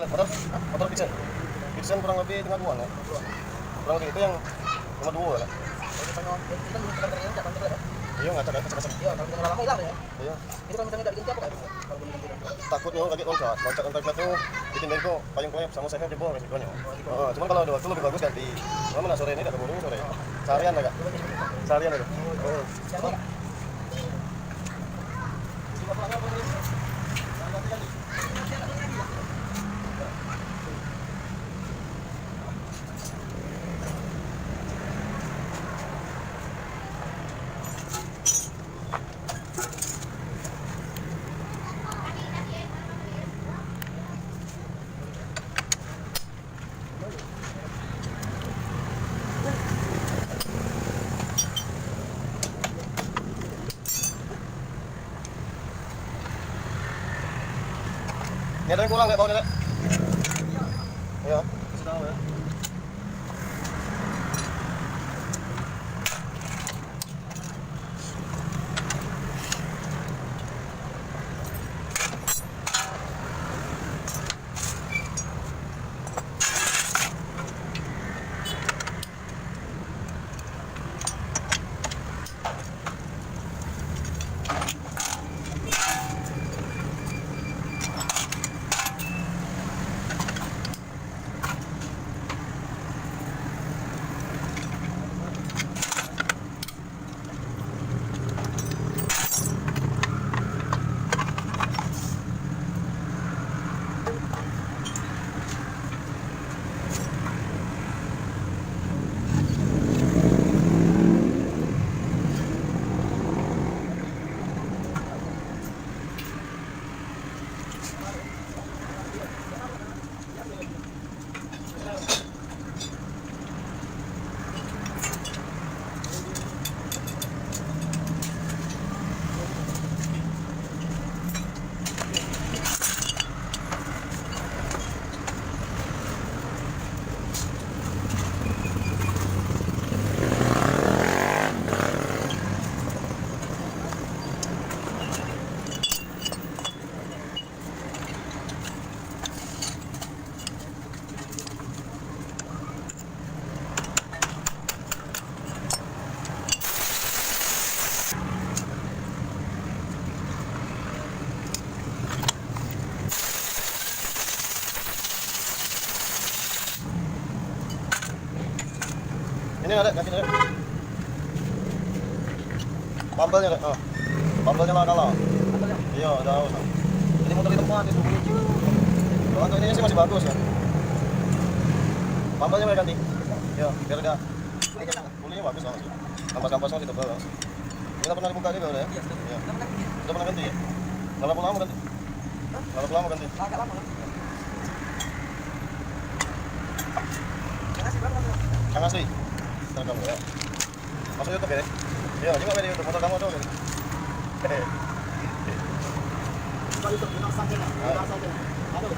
Motor Vision. Vision kurang lebih 5.2 ya. Kurang lebih itu yang 5.2 ya. Iya nggak ada kecepatan. Iya, kalau misalnya lama hilang ya. Iya. Itu kalau misalnya nggak diganti apa? Kalau belum diganti. Takutnya kaget loncat antar plat tuh bikin bengkok payung klep sama saya jebol resikonya. Cuman kalau ada waktu lebih bagus ganti. Cuma mana sore ini udah keburu sore. Seharian agak. Seharian agak. Ini ada yang kurang nggak baunya, Dek? Iya. Sudah tahu ya. Ini ada kasih ada. Bumpernya ada. Oh. Bumpernya lah kalah. Iya, udah haus. Jadi motor di tempat itu. Kalau untuk ini sih masih bagus kan. Bumpernya mau ganti. Iya, biar ada. Bulinya bagus lah. Kampas-kampasnya masih tebal. Kita pernah dibuka juga udah ya? Iya. Sudah pernah ganti ya? Berapa lama ganti? Berapa lama ganti? Agak lama. Kang asli. Ntar kamu ya. Masuk YouTube ya? Iya, juga di YouTube. Motor kamu dong. Kalau itu benar saja. Benar saja. Aduh.